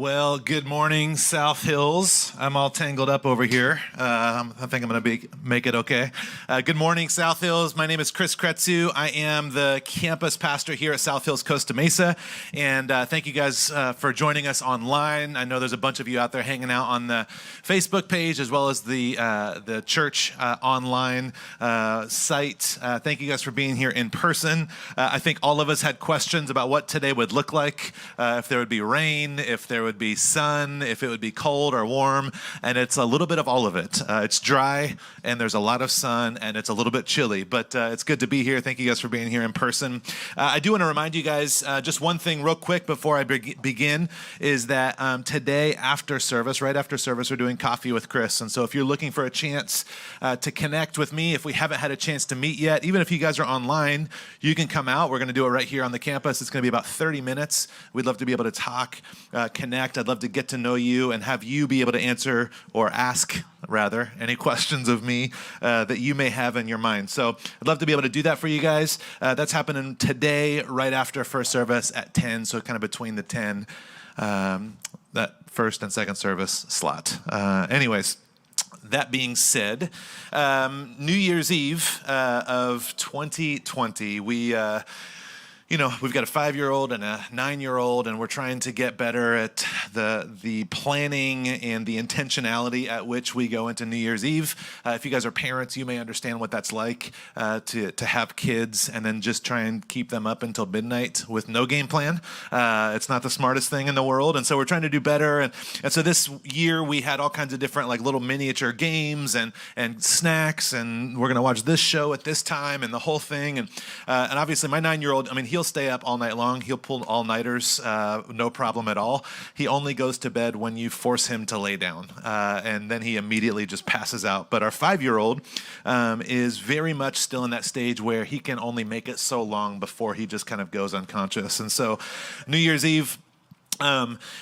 Well, good morning, South Hills. I'm all tangled up over here. I think I'm going to make it okay. Good morning, South Hills. My name is Chris Kretzu. I am the campus pastor here at South Hills Costa Mesa. And thank you guys for joining us online. I know there's a bunch of you out there hanging out on the Facebook page as well as the church online site. Thank you guys for being here in person. I think all of us had questions about what today would look like, if there would be rain, if there would be sun, if it would be cold or warm, and it's a little bit of all of it. It's dry, and there's a lot of sun, and it's a little bit chilly, but it's good to be here. Thank you guys for being here in person. I do want to remind you guys just one thing real quick before I begin, is that today right after service, we're doing Coffee with Chris, and so if you're looking for a chance to connect with me, if we haven't had a chance to meet yet, even if you guys are online, you can come out. We're going to do it right here on the campus. It's going to be about 30 minutes. We'd love to be able to talk, connect. I'd love to get to know you and have you be able to answer or ask, rather, any questions of me that you may have in your mind. So I'd love to be able to do that for you guys. That's happening today right after first service at 10, so kind of between the 10, that first and second service slot. Anyways, that being said, New Year's Eve of 2020, we've got a 5-year-old and a 9-year-old, and we're trying to get better at the planning and the intentionality at which we go into New Year's Eve. If you guys are parents, you may understand what that's like to have kids and then just try and keep them up until midnight with no game plan. It's not the smartest thing in the world, and so we're trying to do better. And so this year we had all kinds of different like little miniature games and snacks, and we're going to watch this show at this time and the whole thing. And obviously my 9-year-old, he'll stay up all night long. He'll pull all-nighters, no problem at all. He only goes to bed when you force him to lay down, and then he immediately just passes out. But our 5-year-old is very much still in that stage where he can only make it so long before he just kind of goes unconscious. And so New Year's Eve,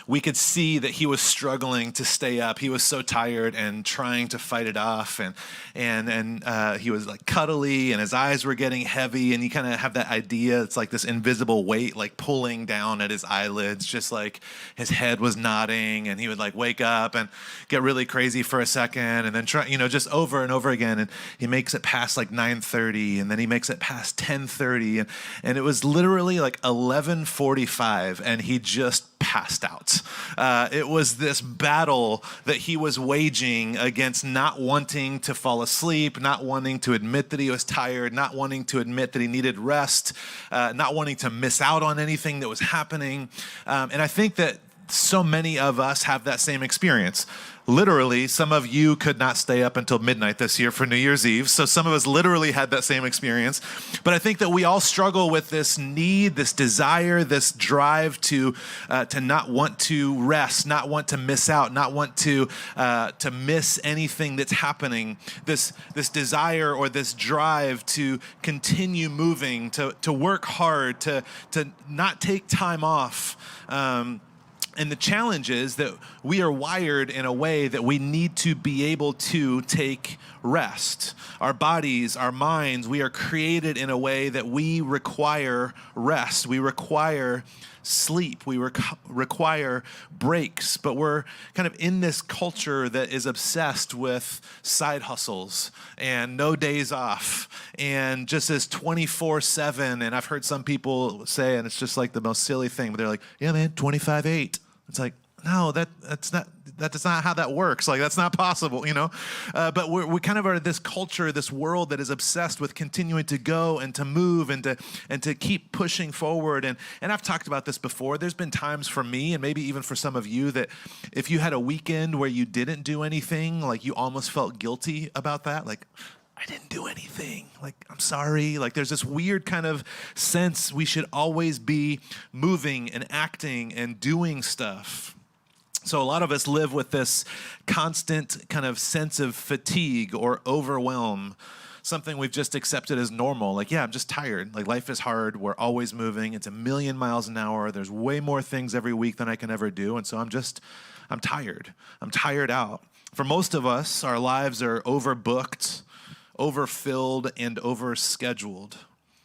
we could see that he was struggling to stay up. He was so tired and trying to fight it off, and he was like cuddly, and his eyes were getting heavy, and you kind of have that idea. It's like this invisible weight like pulling down at his eyelids, just like his head was nodding, and he would like wake up and get really crazy for a second, and then try, just over and over again. And he makes it past like 9:30, and then he makes it past 10:30, and it was literally like 11:45, and he just passed out. It was this battle that he was waging against not wanting to fall asleep, not wanting to admit that he was tired, not wanting to admit that he needed rest, not wanting to miss out on anything that was happening. And I think that so many of us have that same experience. Literally, some of you could not stay up until midnight this year for New Year's Eve. So some of us literally had that same experience. But I think that we all struggle with this need, this desire, this drive to not want to rest, not want to miss out, not want to miss anything that's happening. This desire or this drive to continue moving, to work hard, to not take time off. And the challenge is that we are wired in a way that we need to be able to take rest. Our bodies, our minds, we are created in a way that we require rest. We require sleep. We require breaks. But we're kind of in this culture that is obsessed with side hustles and no days off and just as 24/7. And I've heard some people say, and it's just like the most silly thing, but they're like, yeah, man, 25/8. It's like, no, that's not how that works. Like, that's not possible, But we kind of are this culture, this world that is obsessed with continuing to go and to move and to keep pushing forward. And I've talked about this before. There's been times for me, and maybe even for some of you, that if you had a weekend where you didn't do anything, like you almost felt guilty about that. Like, I didn't do anything. Like, I'm sorry. Like, there's this weird kind of sense we should always be moving and acting and doing stuff. So a lot of us live with this constant kind of sense of fatigue or overwhelm, something we've just accepted as normal. Like, yeah, I'm just tired. Like, life is hard. We're always moving. It's a million miles an hour. There's way more things every week than I can ever do. And so I'm tired. I'm tired out. For most of us, our lives are overbooked, overfilled, and overscheduled.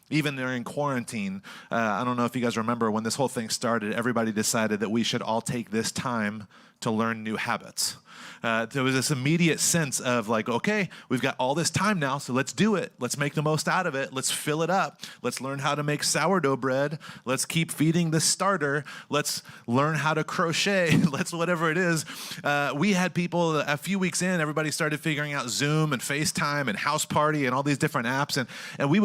Even during quarantine, I don't know if you guys remember when this whole thing started, everybody decided that we should all take this time to learn new habits. There was this immediate sense of like, okay, we've got all this time now, so let's do it. Let's make the most out of it. Let's fill it up. Let's learn how to make sourdough bread. Let's keep feeding the starter. Let's learn how to crochet. Let's whatever it is. We had people a few weeks in, everybody started figuring out Zoom and FaceTime and House Party and all these different apps. And we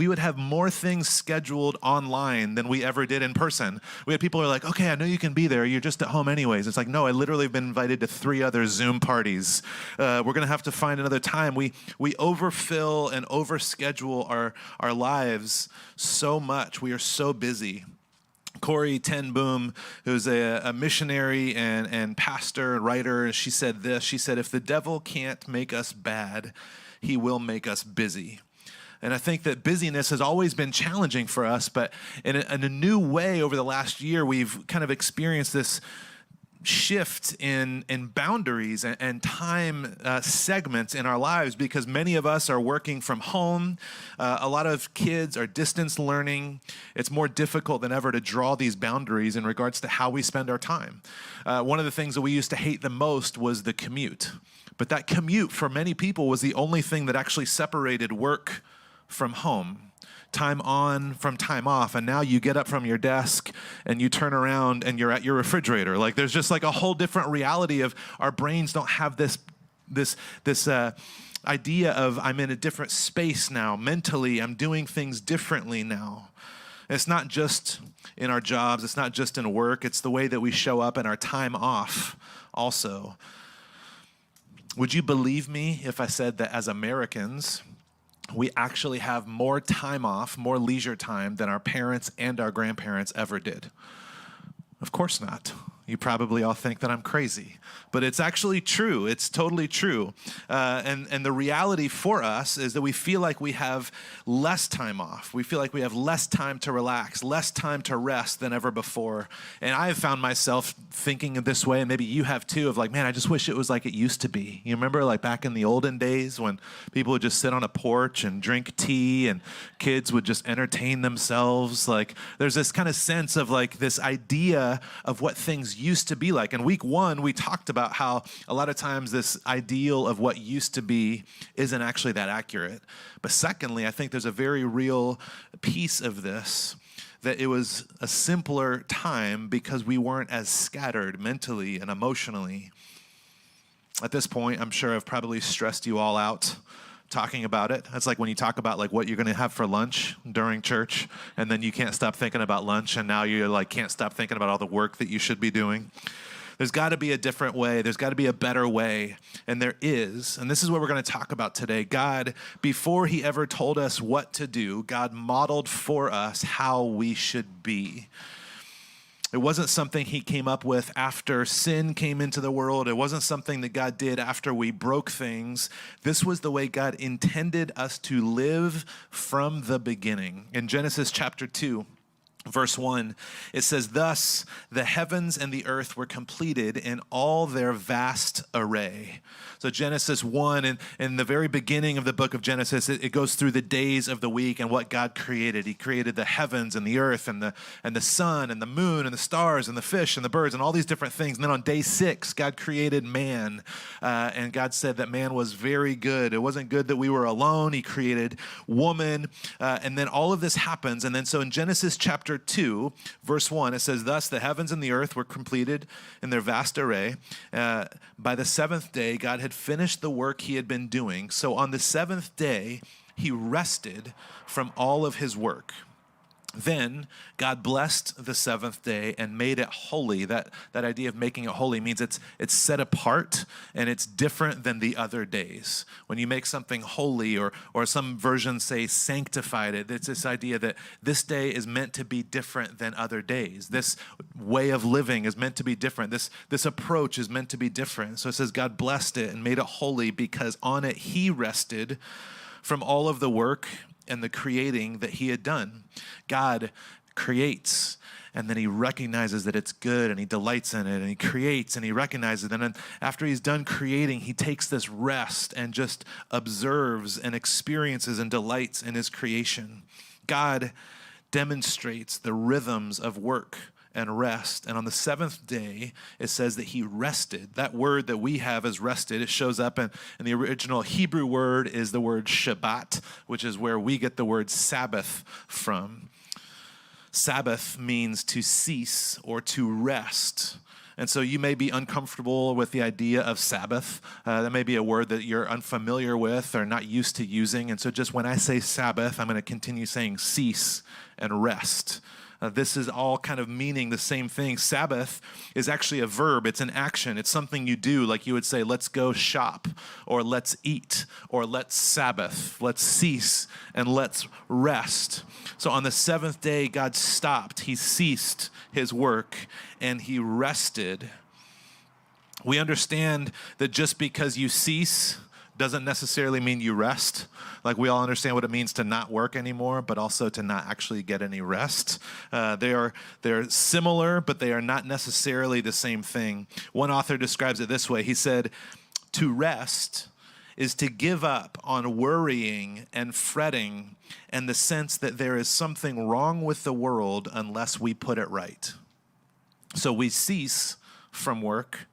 would have more things scheduled online than we ever did in person. We had people who are like, okay, I know you can be there. You're just at home anyways. It's like, no, I literally have been invited to 3 other Zoom parties. We're going to have to find another time. We overfill and overschedule our lives so much. We are so busy. Corrie ten Boom, who's a missionary and pastor and writer, she said this. She said, if the devil can't make us bad, he will make us busy. And I think that busyness has always been challenging for us, but in a new way over the last year, we've kind of experienced this shift in boundaries and time segments in our lives, because many of us are working from home. A lot of kids are distance learning. It's more difficult than ever to draw these boundaries in regards to how we spend our time. One of the things that we used to hate the most was the commute. But that commute for many people was the only thing that actually separated work from home. Time on from time off, and now you get up from your desk and you turn around and you're at your refrigerator. Like there's just like a whole different reality of our brains don't have this idea of I'm in a different space now. Mentally, I'm doing things differently now. It's not just in our jobs, it's not just in work, it's the way that we show up in our time off also. Would you believe me if I said that as Americans, we actually have more time off, more leisure time than our parents and our grandparents ever did? Of course not. You probably all think that I'm crazy, but it's actually true. It's totally true. And the reality for us is that we feel like we have less time off. We feel like we have less time to relax, less time to rest than ever before. And I have found myself thinking of this way, and maybe you have too, of like, man, I just wish it was like it used to be. You remember like back in the olden days when people would just sit on a porch and drink tea and kids would just entertain themselves? Like there's this kind of sense of like this idea of what things used to be like. In week 1, we talked about how a lot of times this ideal of what used to be isn't actually that accurate. But secondly, I think there's a very real piece of this, that it was a simpler time because we weren't as scattered mentally and emotionally. At this point, I'm sure I've probably stressed you all out talking about it. That's like when you talk about like what you're going to have for lunch during church, and then you can't stop thinking about lunch, and now you're like can't stop thinking about all the work that you should be doing. There's got to be a different way. There's got to be a better way, and there is. And this is what we're going to talk about today. God, before he ever told us what to do, God modeled for us how we should be. It wasn't something he came up with after sin came into the world. It wasn't something that God did after we broke things. This was the way God intended us to live from the beginning. In Genesis chapter 2, verse 1, it says, thus the heavens and the earth were completed in all their vast array. So Genesis 1, and in the very beginning of the book of Genesis, it goes through the days of the week and what God created. He created the heavens and the earth and the sun and the moon and the stars and the fish and the birds and all these different things. And then on day 6, God created man. And God said that man was very good. It wasn't good that we were alone. He created woman. And then all of this happens. And then so in Genesis chapter 2, verse 1, it says, thus the heavens and the earth were completed in their vast array. By the 7th day, God had finished the work he had been doing. So on the 7th day, he rested from all of his work. Then God blessed the 7th day and made it holy. That idea of making it holy means it's set apart and it's different than the other days. When you make something holy, or some versions say sanctified, it's this idea that this day is meant to be different than other days. This way of living is meant to be different. This approach is meant to be different. So it says God blessed it and made it holy because on it he rested from all of the work and the creating that he had done. God creates, and then he recognizes that it's good, and he delights in it, and he creates, and he recognizes it. And then after he's done creating, he takes this rest and just observes and experiences and delights in his creation. God demonstrates the rhythms of work and rest. And on the seventh day, it says that he rested. That word that we have as rested, it shows up in the original Hebrew word is the word Shabbat, which is where we get the word Sabbath from. Sabbath means to cease or to rest. And so you may be uncomfortable with the idea of Sabbath. That may be a word that you're unfamiliar with or not used to using. And so just when I say Sabbath, I'm going to continue saying cease and rest. This is all kind of meaning the same thing. Sabbath is actually a verb. It's an action. It's something you do, like you would say, let's go shop, or let's eat, or let's Sabbath, let's cease, and let's rest. So on the seventh day, God stopped. He ceased his work, and he rested. We understand that just because you cease doesn't necessarily mean you rest. Like we all understand what it means to not work anymore, but also to not actually get any rest. They're similar, but they are not necessarily the same thing. One author describes it this way. He said, to rest is to give up on worrying and fretting and the sense that there is something wrong with the world unless we put it right. So we cease from work,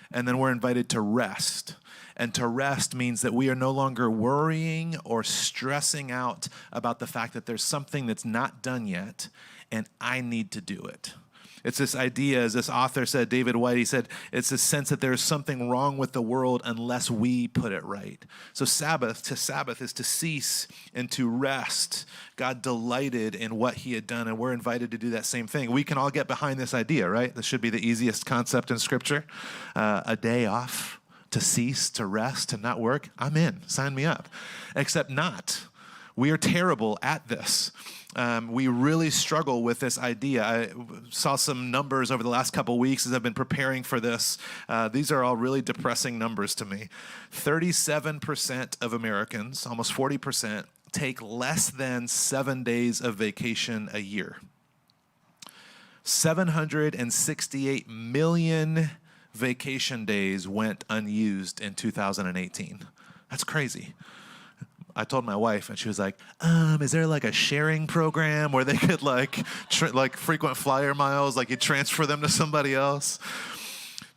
and then we're invited to rest. And to rest means that we are no longer worrying or stressing out about the fact that there's something that's not done yet, and I need to do it. It's this idea, as this author said, David White, he said, it's this sense that there's something wrong with the world unless we put it right. So Sabbath is to cease and to rest. God delighted in what he had done, and we're invited to do that same thing. We can all get behind this idea, right? This should be the easiest concept in Scripture. A day off, to cease, to rest, to not work. I'm in. Sign me up. Except not. We are terrible at this. We really struggle with this idea. I saw some numbers over the last couple of weeks as I've been preparing for this. These are all really depressing numbers to me. 37% of Americans, almost 40%, take less than 7 days of vacation a year. 768 million vacation days went unused in 2018. That's crazy. I told my wife, and she was like, is there like a sharing program where they could like frequent flyer miles, like you transfer them to somebody else?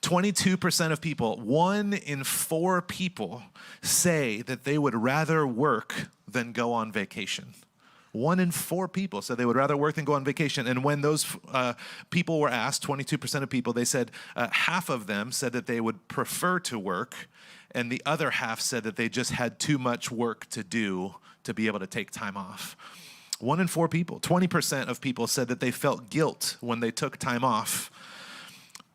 22% of people, 1 in 4 people say that they would rather work than go on vacation. 1 in 4 people said they would rather work than go on vacation. And when those people were asked, 22% of people, they said half of them said that they would prefer to work, and the other half said that they just had too much work to do to be able to take time off. 1 in 4 people, 20% of people said that they felt guilt when they took time off.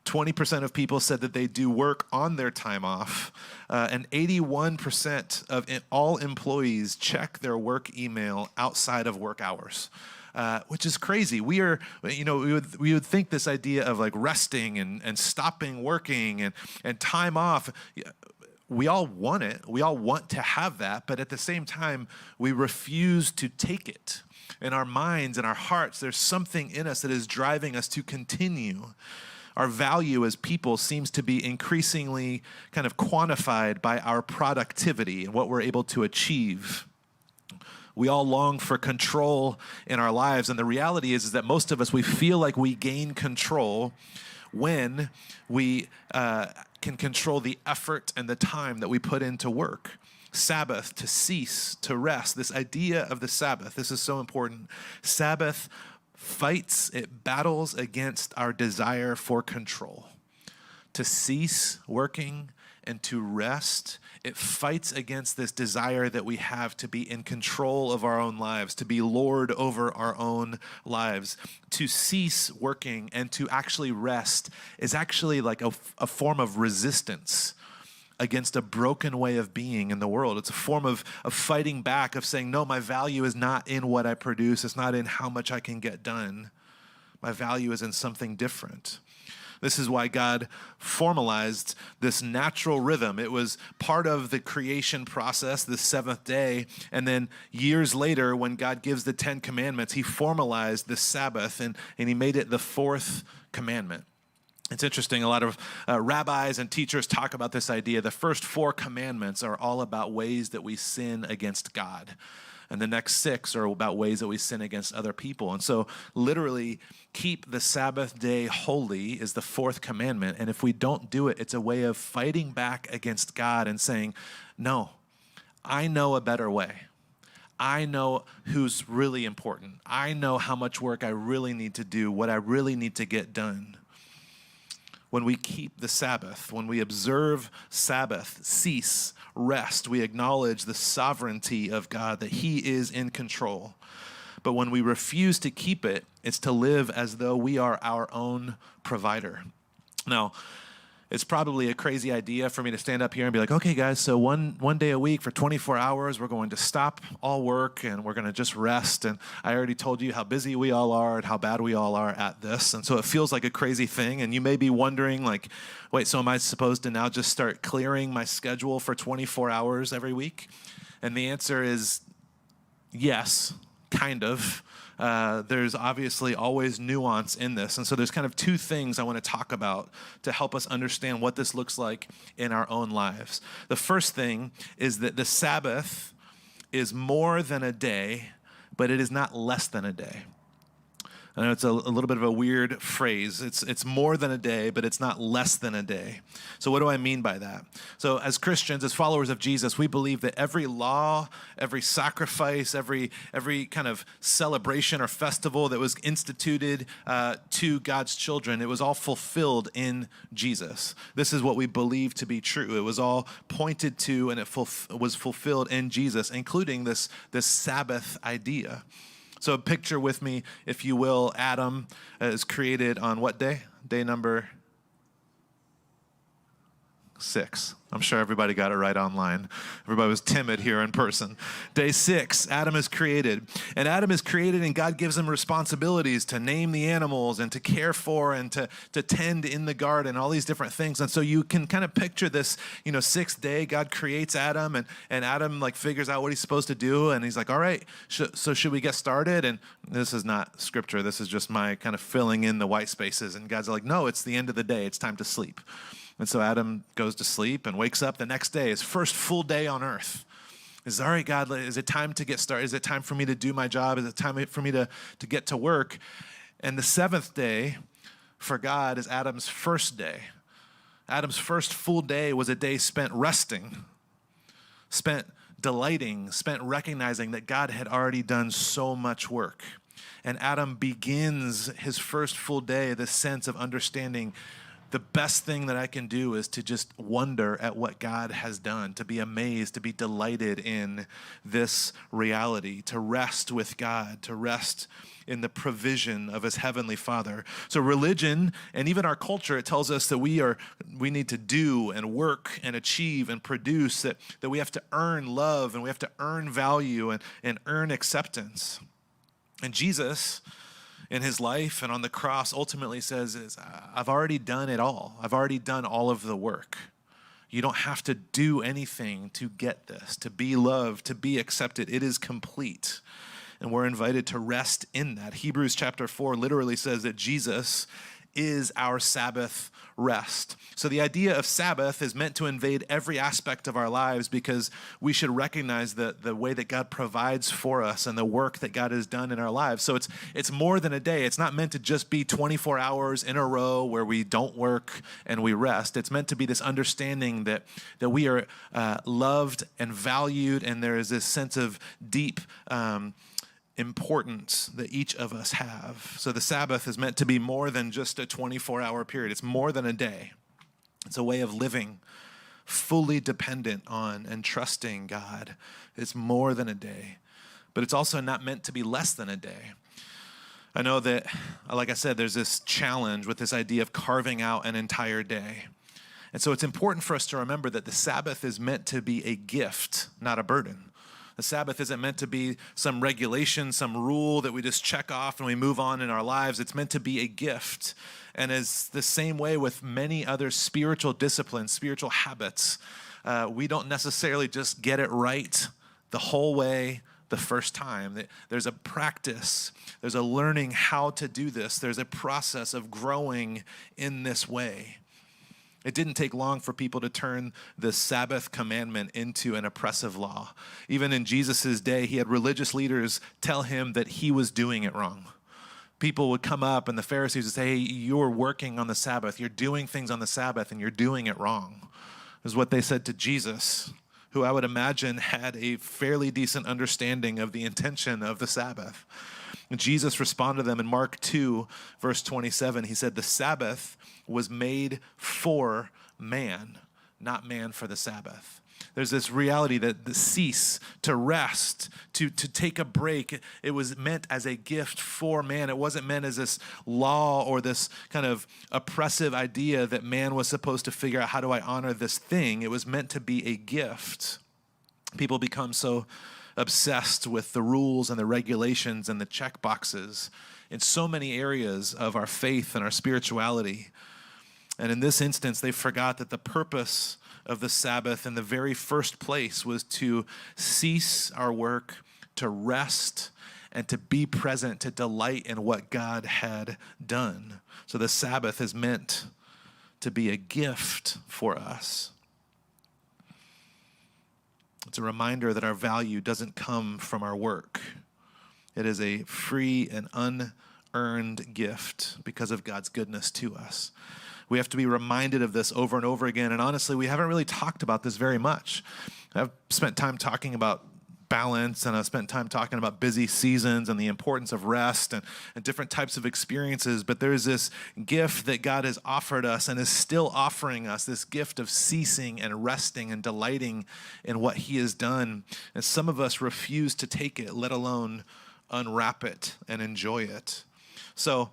20% of people said that they do work on their time off, and 81% of all employees check their work email outside of work hours, which is crazy. We would think this idea of like resting and stopping working and time off, we all want it. We all want to have that, but at the same time, we refuse to take it. In our minds and our hearts, there's something in us that is driving us to continue. Our value as people seems to be increasingly kind of quantified by our productivity and what we're able to achieve. We all long for control in our lives, and the reality is that most of us, we feel like we gain control when we can control the effort and the time that we put into work. Sabbath, to cease, to rest. This idea of the Sabbath, this is so important. Sabbath fights, it battles against our desire for control. To cease working and to rest, it fights against this desire that we have to be in control of our own lives, to be Lord over our own lives. To cease working and to actually rest is actually like a form of resistance against a broken way of being in the world. It's a form of fighting back, of saying, no, my value is not in what I produce. It's not in how much I can get done. My value is in something different. This is why God formalized this natural rhythm. It was part of the creation process, the seventh day. And then years later, when God gives the 10 commandments, he formalized the Sabbath and he made it the 4th commandment. It's interesting, a lot of rabbis and teachers talk about this idea. The first 4 commandments are all about ways that we sin against God. And the next 6 are about ways that we sin against other people. And so literally, keep the Sabbath day holy is the 4th commandment. And if we don't do it, it's a way of fighting back against God and saying, no, I know a better way. I know who's really important. I know how much work I really need to do, what I really need to get done. When we keep the Sabbath, when we observe Sabbath, cease, rest, we acknowledge the sovereignty of God, that he is in control. But when we refuse to keep it, it's to live as though we are our own provider. Now, it's probably a crazy idea for me to stand up here and be like, okay, guys, so one day a week for 24 hours, we're going to stop all work and we're going to just rest. And I already told you how busy we all are and how bad we all are at this. And so it feels like a crazy thing. And you may be wondering, like, wait, so am I supposed to now just start clearing my schedule for 24 hours every week? And the answer is yes, kind of. There's obviously always nuance in this. And so there's kind of 2 things I want to talk about to help us understand what this looks like in our own lives. The first thing is that the Sabbath is more than a day, but it is not less than a day. I know it's a little bit of a weird phrase. It's more than a day, but it's not less than a day. So what do I mean by that? So as Christians, as followers of Jesus, we believe that every law, every sacrifice, every kind of celebration or festival that was instituted to God's children, it was all fulfilled in Jesus. This is what we believe to be true. It was all pointed to and it was fulfilled in Jesus, including this Sabbath idea. So picture with me, if you will, Adam is created on what day? Day number 6. I'm sure everybody got it right online. Everybody was timid here in person. Day 6, Adam is created. And Adam is created and God gives him responsibilities to name the animals and to care for and to tend in the garden, all these different things. And so you can kind of picture this, 6th day, God creates Adam and Adam like figures out what he's supposed to do. And he's like, all right, so should we get started? And this is not scripture. This is just my kind of filling in the white spaces. And God's like, no, it's the end of the day. It's time to sleep. And so Adam goes to sleep and wakes up the next day, his first full day on earth. Is, all right, God, is it time to get started? Is it time for me to do my job? Is it time for me to get to work? And the 7th day for God is Adam's first day. Adam's first full day was a day spent resting, spent delighting, spent recognizing that God had already done so much work. And Adam begins his first full day, this sense of understanding the best thing that I can do is to just wonder at what God has done, to be amazed, to be delighted in this reality, to rest with God, to rest in the provision of his heavenly Father. So religion and even our culture, it tells us that we need to do and work and achieve and produce, that we have to earn love and we have to earn value and earn acceptance. And Jesus, in his life and on the cross, ultimately says, I've already done it all. I've already done all of the work. You don't have to do anything to get this, to be loved, to be accepted. It is complete. And we're invited to rest in that. Hebrews chapter 4 literally says that Jesus is our Sabbath rest. So the idea of Sabbath is meant to invade every aspect of our lives because we should recognize the way that God provides for us and the work that God has done in our lives. So it's more than a day. It's not meant to just be 24 hours in a row where we don't work and we rest. It's meant to be this understanding that we are loved and valued, and there is this sense of deep importance that each of us have. So the Sabbath is meant to be more than just a 24-hour period. It's more than a day. It's a way of living fully dependent on and trusting God. It's more than a day. But it's also not meant to be less than a day. I know that, like I said, there's this challenge with this idea of carving out an entire day. And so it's important for us to remember that the Sabbath is meant to be a gift, not a burden. The Sabbath isn't meant to be some regulation, some rule that we just check off and we move on in our lives. It's meant to be a gift. And as the same way with many other spiritual disciplines, spiritual habits, we don't necessarily just get it right the whole way the first time. There's a practice. There's a learning how to do this. There's a process of growing in this way. It didn't take long for people to turn the Sabbath commandment into an oppressive law. Even in Jesus' day, he had religious leaders tell him that he was doing it wrong. People would come up and the Pharisees would say, hey, you're working on the Sabbath. You're doing things on the Sabbath and you're doing it wrong, is what they said to Jesus, who I would imagine had a fairly decent understanding of the intention of the Sabbath. And Jesus responded to them in Mark 2, verse 27. He said, the Sabbath was made for man, not man for the Sabbath. There's this reality that the cease, to rest, to take a break, it was meant as a gift for man. It wasn't meant as this law or this kind of oppressive idea that man was supposed to figure out, how do I honor this thing? It was meant to be a gift. People become so obsessed with the rules and the regulations and the check boxes in so many areas of our faith and our spirituality. And in this instance, they forgot that the purpose of the Sabbath in the very first place was to cease our work, to rest, and to be present, to delight in what God had done. So the Sabbath is meant to be a gift for us. It's a reminder that our value doesn't come from our work. It is a free and unearned gift because of God's goodness to us. We have to be reminded of this over and over again. And honestly, we haven't really talked about this very much. I've spent time talking about balance, and I've spent time talking about busy seasons and the importance of rest and different types of experiences. But there's this gift that God has offered us and is still offering us, this gift of ceasing and resting and delighting in what he has done. And some of us refuse to take it, let alone unwrap it and enjoy it. So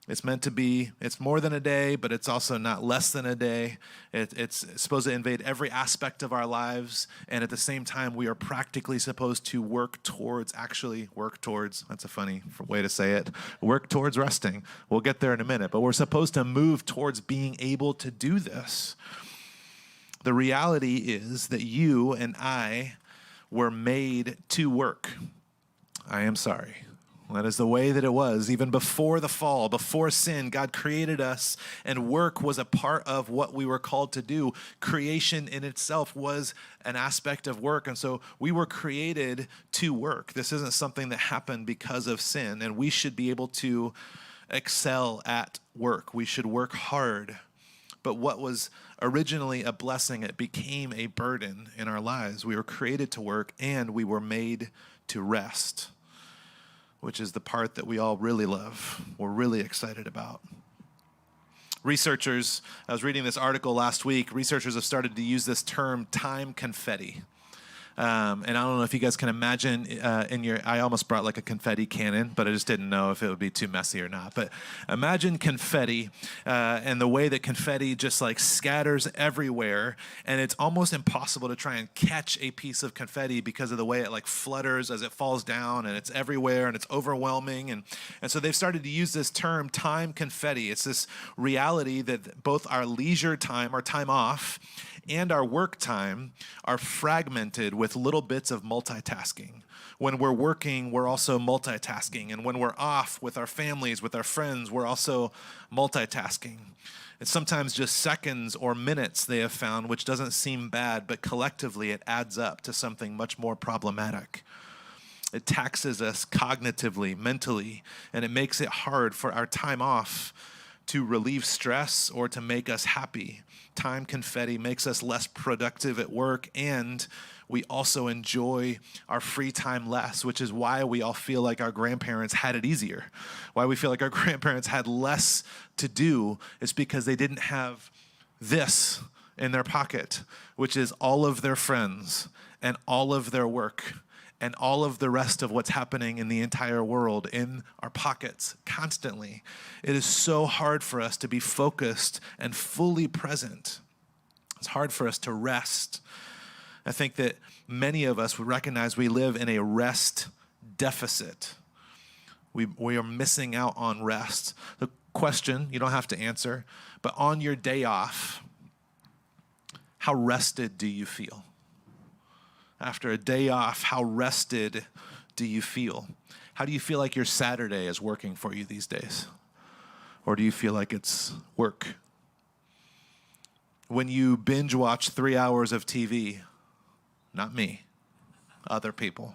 it's meant to be, it's more than a day, but it's also not less than a day. It's supposed to invade every aspect of our lives. And at the same time, we are practically supposed to work towards, that's a funny way to say it, work towards resting. We'll get there in a minute, but we're supposed to move towards being able to do this. The reality is that you and I were made to work. I am sorry. That is the way that it was. Even before the fall, before sin, God created us, and work was a part of what we were called to do. Creation in itself was an aspect of work, and so we were created to work. This isn't something that happened because of sin, and we should be able to excel at work. We should work hard. But what was originally a blessing, it became a burden in our lives. We were created to work, and we were made to rest, which is the part that we all really love, we're really excited about. Researchers, I was reading this article last week, researchers have started to use this term time confetti. And I don't know if you guys can imagine I almost brought like a confetti cannon, but I just didn't know if it would be too messy or not. But imagine confetti and the way that confetti just like scatters everywhere. And it's almost impossible to try and catch a piece of confetti because of the way it like flutters as it falls down, and it's everywhere and it's overwhelming. And so they've started to use this term time confetti. It's this reality that both our leisure time, our time off, and our work time are fragmented with little bits of multitasking. When we're working, we're also multitasking. And when we're off with our families, with our friends, we're also multitasking. It's sometimes just seconds or minutes, they have found, which doesn't seem bad, but collectively it adds up to something much more problematic. It taxes us cognitively, mentally, and it makes it hard for our time off to relieve stress or to make us happy. Time confetti makes us less productive at work, and we also enjoy our free time less, which is why we all feel like our grandparents had it easier. Why we feel like our grandparents had less to do is because they didn't have this in their pocket, which is all of their friends and all of their work and all of the rest of what's happening in the entire world in our pockets constantly. It is so hard for us to be focused and fully present. It's hard for us to rest. I think that many of us would recognize we live in a rest deficit. We are missing out on rest. The question, you don't have to answer, but on your day off, how rested do you feel? After a day off, how rested do you feel? How do you feel like your Saturday is working for you these days? Or do you feel like it's work? when you binge watch 3 hours of TV? Not me, other people.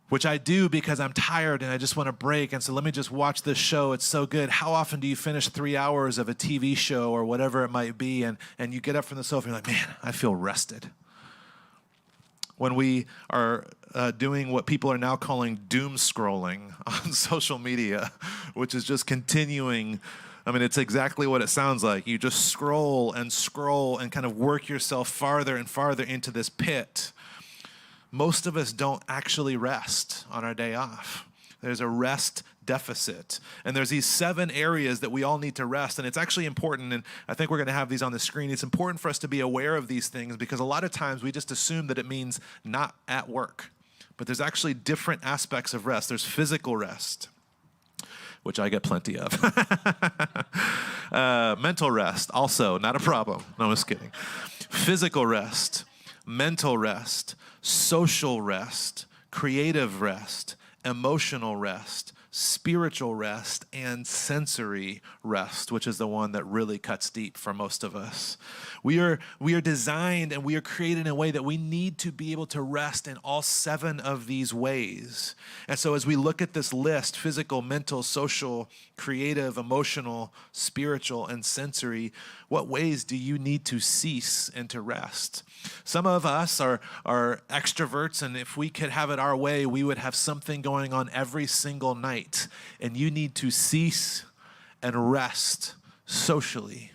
Which I do because I'm tired and I just want to break. And so let me just watch this show. It's so good. How often do you finish 3 hours of a TV show or whatever it might be, and you get up from the sofa and you're like, man, I feel rested. When we are doing what people are now calling doom scrolling on social media, which is just continuing. I mean, it's exactly what it sounds like. You just scroll and kind of work yourself farther and farther into this pit. Most of us don't actually rest on our day off. There's a rest deficit. And there's these 7 areas that we all need to rest. And it's actually important, and I think we're going to have these on the screen. It's important for us to be aware of these things because a lot of times we just assume that it means not at work. But there's actually different aspects of rest. There's physical rest, which I get plenty of. Mental rest, also not a problem. No, I'm just kidding. Physical rest, mental rest, social rest, creative rest, emotional rest, spiritual rest, and sensory rest, which is the one that really cuts deep for most of us. We are designed and we are created in a way that we need to be able to rest in all 7 of these ways. And so as we look at this list, physical, mental, social, creative, emotional, spiritual, and sensory, what ways do you need to cease and to rest? Some of us are extroverts, and if we could have it our way, we would have something going on every single night. And you need to cease and rest socially.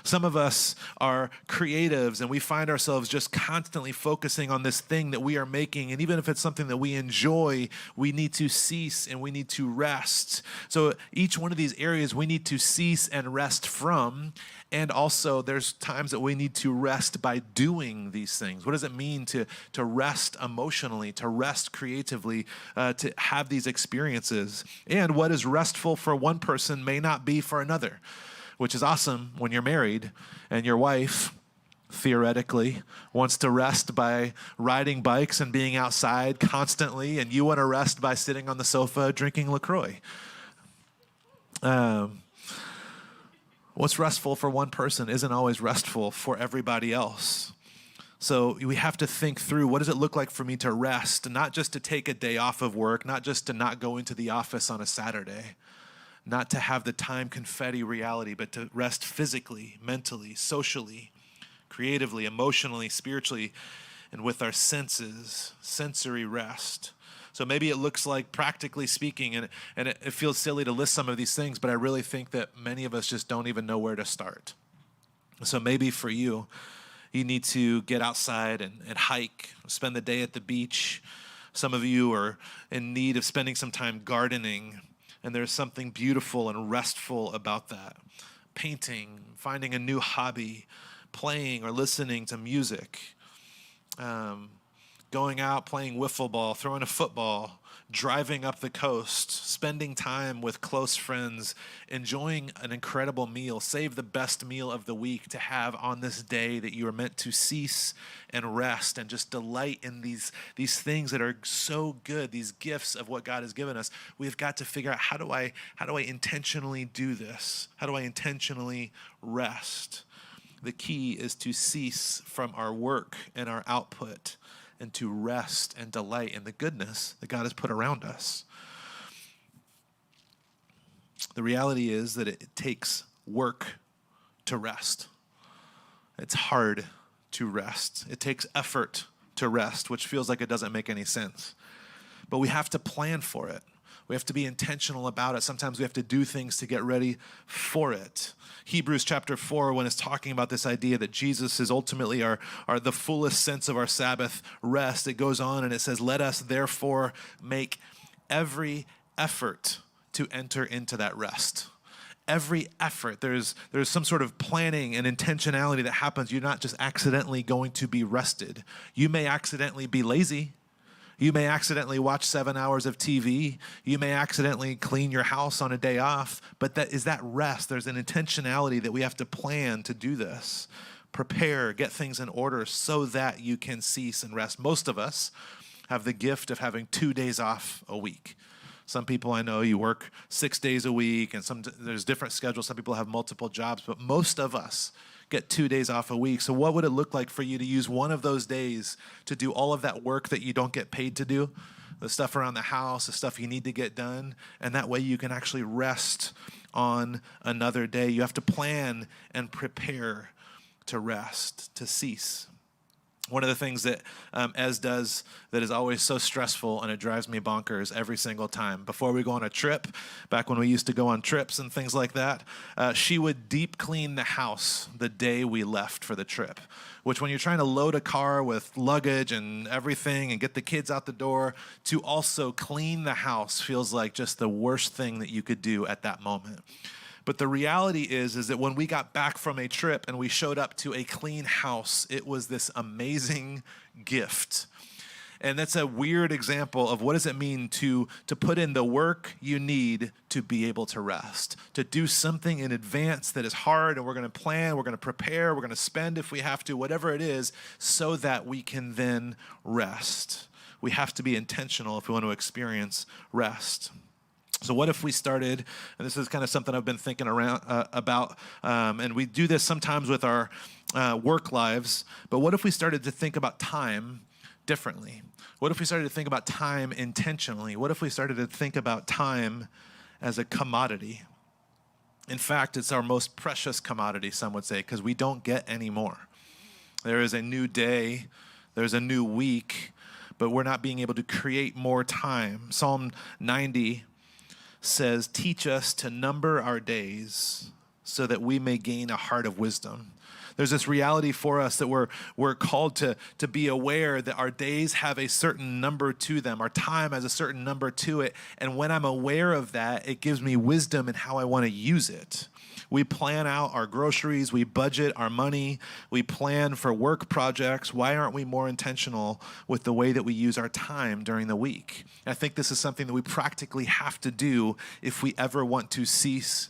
Some of us are creatives, and we find ourselves just constantly focusing on this thing that we are making. And even if it's something that we enjoy, we need to cease and we need to rest. So each one of these areas we need to cease and rest from. And also there's times that we need to rest by doing these things. What does it mean to rest emotionally, to rest creatively, to have these experiences? And what is restful for one person may not be for another, which is awesome when you're married and your wife, theoretically, wants to rest by riding bikes and being outside constantly, and you want to rest by sitting on the sofa drinking LaCroix. What's restful for one person isn't always restful for everybody else. So we have to think through, what does it look like for me to rest, not just to take a day off of work, not just to not go into the office on a Saturday, not to have the time confetti reality, but to rest physically, mentally, socially, creatively, emotionally, spiritually, and with our senses, sensory rest. So maybe it looks like, practically speaking, and it feels silly to list some of these things, but I really think that many of us just don't even know where to start. So maybe for you, you need to get outside and hike, spend the day at the beach. Some of you are in need of spending some time gardening, and there's something beautiful and restful about that. Painting, finding a new hobby, playing or listening to music, going out, playing wiffle ball, throwing a football, driving up the coast, spending time with close friends, enjoying an incredible meal. Save the best meal of the week to have on this day that you are meant to cease and rest and just delight in these things that are so good, these gifts of what God has given us. We've got to figure out, how do I intentionally do this? How do I intentionally rest? The key is to cease from our work and our output and to rest and delight in the goodness that God has put around us. The reality is that it takes work to rest. It's hard to rest. It takes effort to rest, which feels like it doesn't make any sense. But we have to plan for it. We have to be intentional about it. Sometimes we have to do things to get ready for it. Hebrews chapter 4, when it's talking about this idea that Jesus is ultimately our the fullest sense of our Sabbath rest, it goes on and it says, let us therefore make every effort to enter into that rest. Every effort. There's some sort of planning and intentionality that happens. You're not just accidentally going to be rested. You may accidentally be lazy. You may accidentally watch 7 hours of TV. You may accidentally clean your house on a day off. But that is that rest. There's an intentionality that we have to plan to do this. Prepare, get things in order so that you can cease and rest. Most of us have the gift of having 2 days off a week. Some people I know, you work 6 days a week, and there's different schedules. Some people have multiple jobs, but most of us get 2 days off a week. So what would it look like for you to use one of those days to do all of that work that you don't get paid to do? The stuff around the house, the stuff you need to get done, and that way you can actually rest on another day. You have to plan and prepare to rest, to cease. One of the things that Ez does that is always so stressful, and it drives me bonkers every single time. Before we go on a trip, back when we used to go on trips and things like that, she would deep clean the house the day we left for the trip, which when you're trying to load a car with luggage and everything and get the kids out the door, to also clean the house feels like just the worst thing that you could do at that moment. But the reality is that when we got back from a trip and we showed up to a clean house, it was this amazing gift. And that's a weird example of what does it mean to put in the work you need to be able to rest, to do something in advance that is hard, and we're going to plan, we're going to prepare, we're going to spend if we have to, whatever it is, so that we can then rest. We have to be intentional if we want to experience rest. So what if we started, and this is kind of something I've been thinking about, and we do this sometimes with our work lives, but what if we started to think about time differently? What if we started to think about time intentionally? What if we started to think about time as a commodity? In fact, it's our most precious commodity, some would say, because we don't get any more. There is a new day, there's a new week, but we're not being able to create more time. Psalm 90 says, teach us to number our days so that we may gain a heart of wisdom. There's this reality for us that we're called to be aware that our days have a certain number to them. Our time has a certain number to it. And when I'm aware of that, it gives me wisdom in how I want to use it. We plan out our groceries, we budget our money, we plan for work projects. Why aren't we more intentional with the way that we use our time during the week? And I think this is something that we practically have to do if we ever want to cease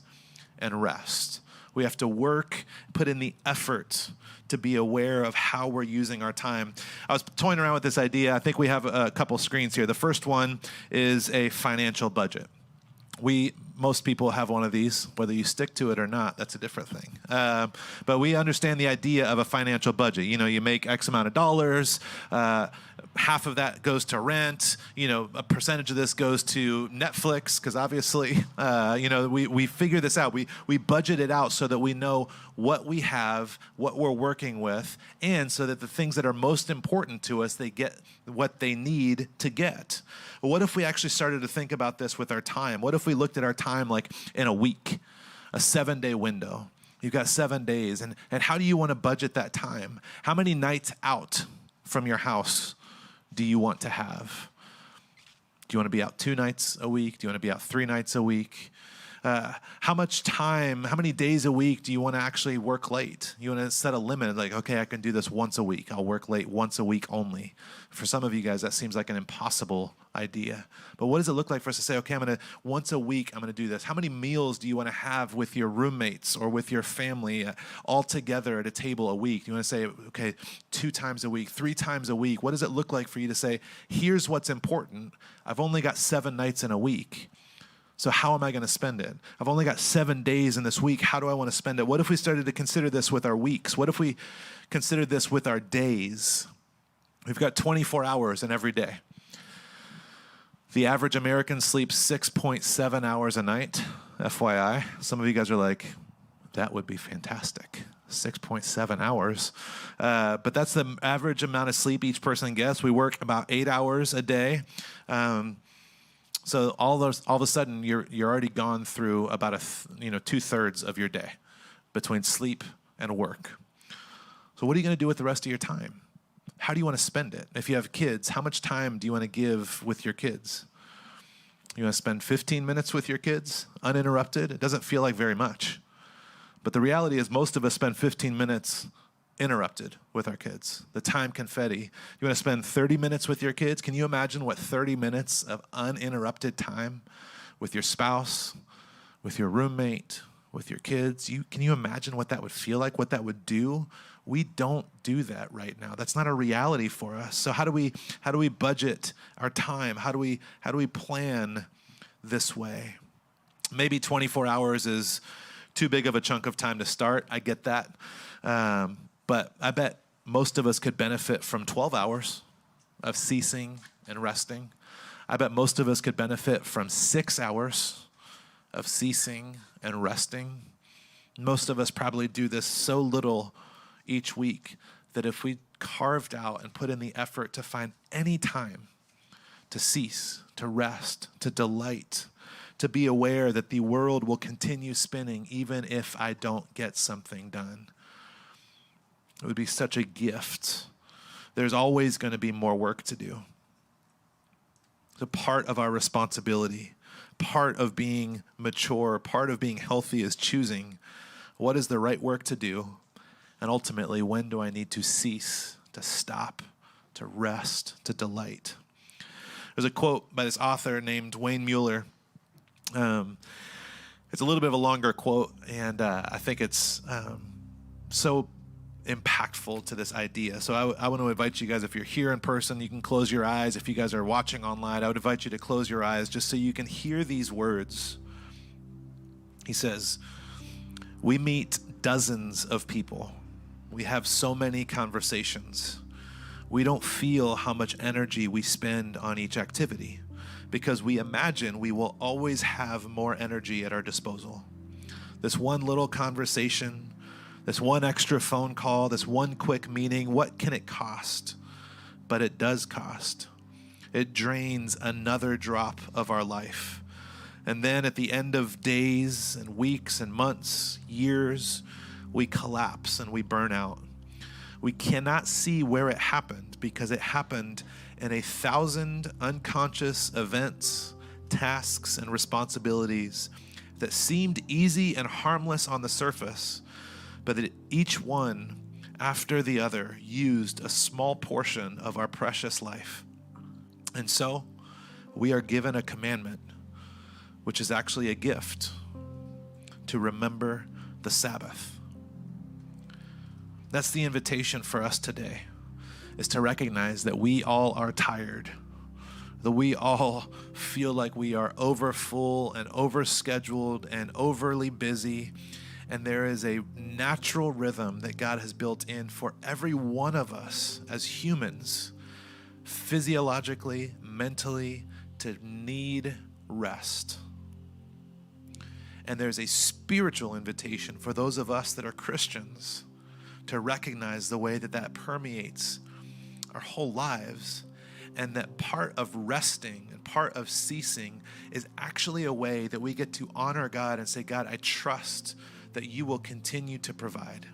and rest. We have to work, put in the effort to be aware of how we're using our time. I was toying around with this idea. I think we have a couple screens here. The first one is a financial budget. Most people have one of these, whether you stick to it or not, that's a different thing. But we understand the idea of a financial budget. You know, you make X amount of dollars, half of that goes to rent, a percentage of this goes to Netflix, because obviously, we figure this out. We budget it out so that we know what we have, what we're working with, and so that the things that are most important to us, they get what they need to get. But what if we actually started to think about this with our time? What if we looked at our time like in a week, a 7-day window? You've got 7 days, and how do you want to budget that time? How many nights out from your house do you want to have? Do you want to be out 2 nights a week? Do you want to be out 3 nights a week? How much time, how many days a week do you want to actually work late? You want to set a limit, like, okay, I can do this once a week. I'll work late once a week only. For some of you guys, that seems like an impossible idea. But what does it look like for us to say, okay, once a week, I'm going to do this? How many meals do you want to have with your roommates or with your family all together at a table a week? You want to say, okay, 2 times a week, 3 times a week? What does it look like for you to say, here's what's important. I've only got 7 nights in a week. So how am I going to spend it? I've only got 7 days in this week. How do I want to spend it? What if we started to consider this with our weeks? What if we considered this with our days? We've got 24 hours in every day. The average American sleeps 6.7 hours a night, FYI. Some of you guys are like, that would be fantastic. 6.7 hours. But that's the average amount of sleep each person gets. We work about 8 hours a day. So all of a sudden, you're already gone through about 2/3 of your day between sleep and work. So what are you going to do with the rest of your time? How do you want to spend it? If you have kids, how much time do you want to give with your kids? You want to spend 15 minutes with your kids uninterrupted? It doesn't feel like very much. But the reality is most of us spend 15 minutes interrupted with our kids. The time confetti. You want to spend 30 minutes with your kids? Can you imagine what 30 minutes of uninterrupted time with your spouse, with your roommate, with your kids? Can you imagine what that would feel like, what that would do? We don't do that right now. That's not a reality for us. So how do we budget our time? How do we plan this way. Maybe 24 hours is too big of a chunk of time to start. I get that. But I bet most of us could benefit from 12 hours of ceasing and resting. I bet most of us could benefit from 6 hours of ceasing and resting. Most of us probably do this so little each week that if we carved out and put in the effort to find any time to cease, to rest, to delight, to be aware that the world will continue spinning even if I don't get something done, it would be such a gift. There's always going to be more work to do. So part of our responsibility, part of being mature, part of being healthy is choosing what is the right work to do, and ultimately, when do I need to cease, to stop, to rest, to delight? There's a quote by this author named Wayne Mueller. It's a little bit of a longer quote, and I think it's so impactful to this idea. So I want to invite you guys, if you're here in person, you can close your eyes. If you guys are watching online, I would invite you to close your eyes just so you can hear these words. He says, "We meet dozens of people. We have so many conversations. We don't feel how much energy we spend on each activity because we imagine we will always have more energy at our disposal. This one little conversation, this one extra phone call, this one quick meeting, what can it cost? But it does cost. It drains another drop of our life. And then at the end of days and weeks and months, years, we collapse and we burn out. We cannot see where it happened because it happened in 1,000 unconscious events, tasks, and responsibilities that seemed easy and harmless on the surface, but that each one after the other used a small portion of our precious life. And so we are given a commandment, which is actually a gift, to remember the Sabbath. That's the invitation for us today, is to recognize that we all are tired, that we all feel like we are overfull and overscheduled and overly busy, and there is a natural rhythm that God has built in for every one of us as humans, physiologically, mentally, to need rest. And there's a spiritual invitation for those of us that are Christians to recognize the way that that permeates our whole lives, and that part of resting and part of ceasing is actually a way that we get to honor God and say, God, I trust that you will continue to provide.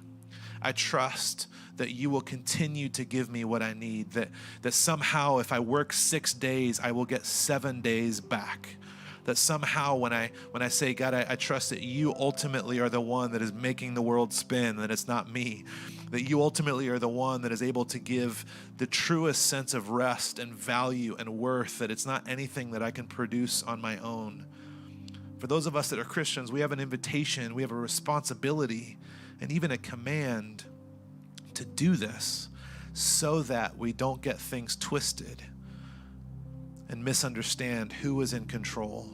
I trust that you will continue to give me what I need, that somehow if I work 6 days, I will get 7 days back. That somehow when I say, God, I trust that you ultimately are the one that is making the world spin, that it's not me, that you ultimately are the one that is able to give the truest sense of rest and value and worth, that it's not anything that I can produce on my own. For those of us that are Christians, we have an invitation, we have a responsibility, and even a command to do this so that we don't get things twisted and misunderstand who is in control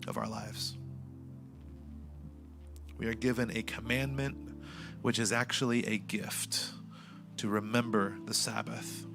of our lives. We are given a commandment, which is actually a gift, to remember the Sabbath.